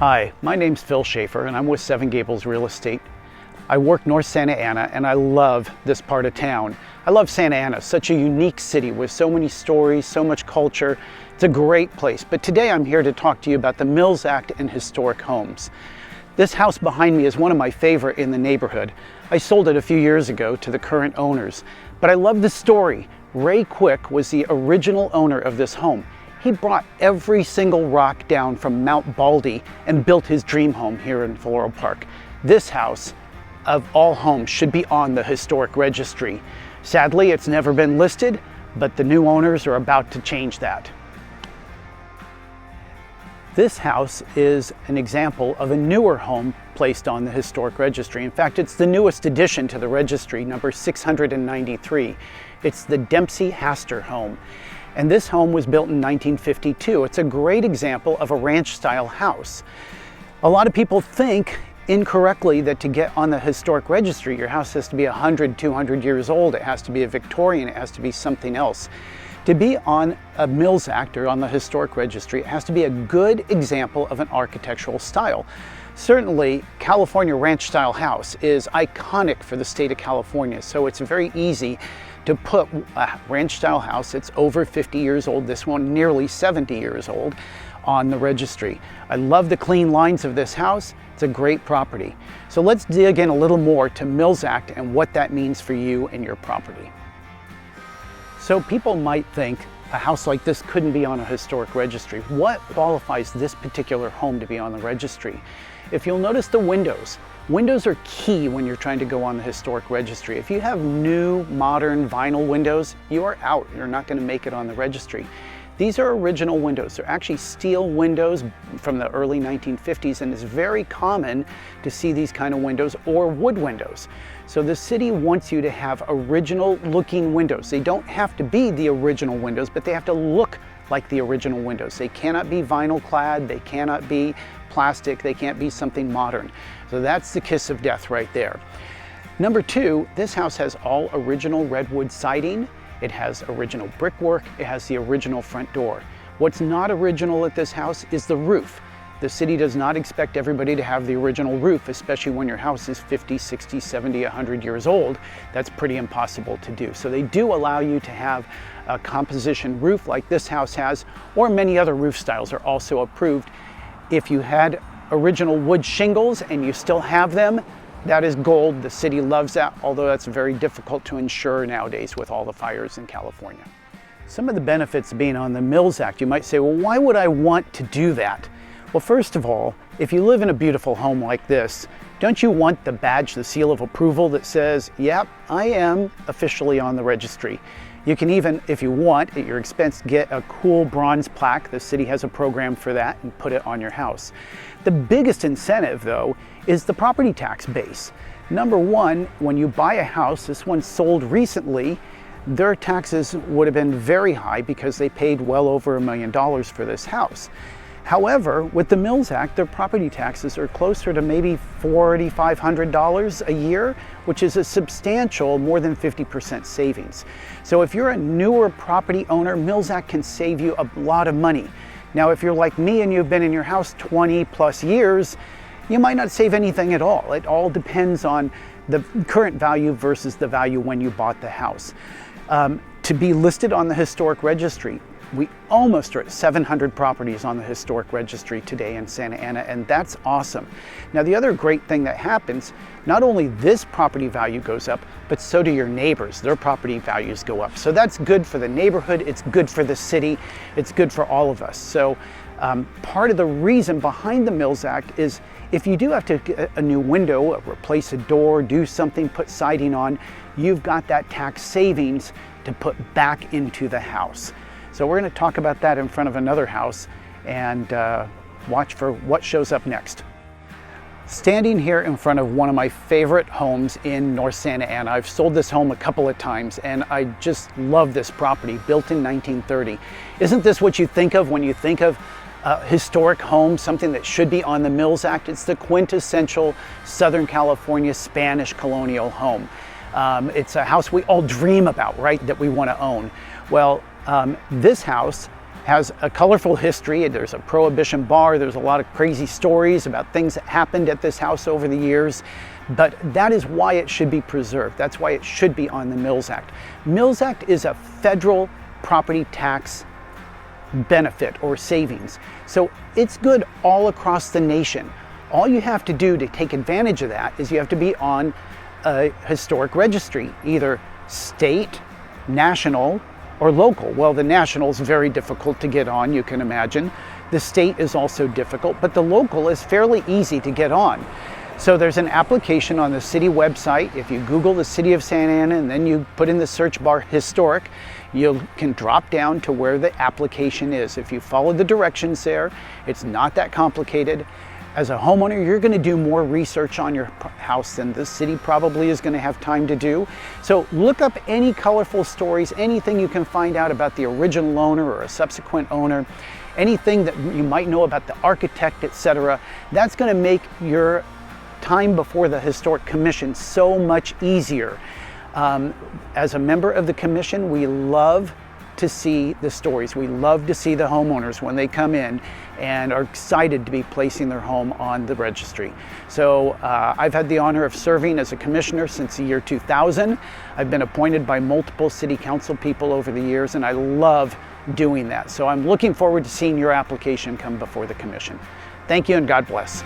Hi, my name's Phil Schaefer and I'm with 7 Gables Real Estate. I work North Santa Ana and I love this part of town. I love Santa Ana, such a unique city with so many stories, so much culture. It's a great place. But today I'm here to talk to you about the Mills Act and historic homes. This house behind me is one of my favorite in the neighborhood. I sold it a few years ago to the current owners, but I love the story. Ray Quick was the original owner of this home. He brought every single rock down from Mount Baldy and built his dream home here in Floral Park. This house, of all homes, should be on the historic registry. Sadly, it's never been listed, but the new owners are about to change that. This house is an example of a newer home placed on the historic registry. In fact, it's the newest addition to the registry, number 693. It's the Dempsey Haster home. And this home was built in 1952. It's a great example of a ranch-style house. A lot of people think incorrectly that to get on the historic registry, your house has to be 100, 200 years old. It has to be a Victorian, it has to be something else. To be on a Mills Act or on the historic registry, it has to be a good example of an architectural style. Certainly, California ranch-style house is iconic for the state of California, so it's very easy to put a ranch-style house that's over 50 years old, this one nearly 70 years old, on the registry. I love the clean lines of this house. It's a great property. So let's dig in a little more to Mills Act and what that means for you and your property. So people might think a house like this couldn't be on a historic registry. What qualifies this particular home to be on the registry? If you'll notice the windows. Windows are key when you're trying to go on the historic registry. If you have new, modern vinyl windows, you are out. You're not going to make it on the registry. These are original windows. They're actually steel windows from the early 1950s, and it's very common to see these kind of windows or wood windows. So the city wants you to have original looking windows. They don't have to be the original windows, but they have to look like the original windows. They cannot be vinyl clad, they cannot be plastic, they can't be something modern. So that's the kiss of death right there. Number two, this house has all original redwood siding. It has original brickwork. It has the original front door. What's not original at this house is the roof. The city does not expect everybody to have the original roof, especially when your house is 50, 60, 70, 100 years old. That's pretty impossible to do. So they do allow you to have a composition roof like this house has, or many other roof styles are also approved. If you had original wood shingles and you still have them, that is gold. The city loves that, although that's very difficult to insure nowadays with all the fires in California. Some of the benefits of being on the Mills Act, you might say, well, why would I want to do that? Well, first of all, if you live in a beautiful home like this, don't you want the badge, the seal of approval that says, yep, I am officially on the registry? You can even, if you want, at your expense, get a cool bronze plaque. The city has a program for that, and put it on your house. The biggest incentive, though, is the property tax base. Number one, when you buy a house, this one sold recently, their taxes would have been very high because they paid well over $1 million for this house. However, with the Mills Act, their property taxes are closer to maybe $4,500 a year, which is a substantial, more than 50% savings. So if you're a newer property owner, Mills Act can save you a lot of money. Now, if you're like me and you've been in your house 20 plus years, you might not save anything at all. It all depends on the current value versus the value when you bought the house. To be listed on the historic registry, we almost are at 700 properties on the historic registry today in Santa Ana, and that's awesome. Now, the other great thing that happens, not only this property value goes up, but so do your neighbors. Their property values go up. So that's good for the neighborhood, it's good for the city, it's good for all of us. So part of the reason behind the Mills Act is if you do have to get a new window, replace a door, do something, put siding on, you've got that tax savings to put back into the house. So we're going to talk about that in front of another house and watch for what shows up next. Standing here in front of one of my favorite homes in North Santa Ana. I've sold this home a couple of times and I just love this property, built in 1930. Isn't this what you think of when you think of a historic home, something that should be on the Mills Act? It's the quintessential Southern California Spanish colonial home. It's a house we all dream about, right, that we want to own. Well, this house has a colorful history. There's a prohibition bar. There's a lot of crazy stories about things that happened at this house over the years. But that is why it should be preserved. That's why it should be on the Mills Act. Mills Act is a federal property tax benefit or savings. So it's good all across the nation. All you have to do to take advantage of that is you have to be on a historic registry, either state, national, or local. Well, the national is very difficult to get on, you can imagine. The state is also difficult, but the local is fairly easy to get on. So there's an application on the city website. If you Google the city of Santa Ana and then you put in the search bar historic, you can drop down to where the application is. If you follow the directions there, it's not that complicated. As a homeowner, you're going to do more research on your house than the city probably is going to have time to do. So look up any colorful stories, anything you can find out about the original owner or a subsequent owner, anything that you might know about the architect, etc. That's going to make your time before the Historic Commission so much easier. As a member of the commission, we love to see the stories. We love to see the homeowners when they come in and are excited to be placing their home on the registry. So I've had the honor of serving as a commissioner since the year 2000. I've been appointed by multiple city council people over the years, and I love doing that. So I'm looking forward to seeing your application come before the commission. Thank you and God bless.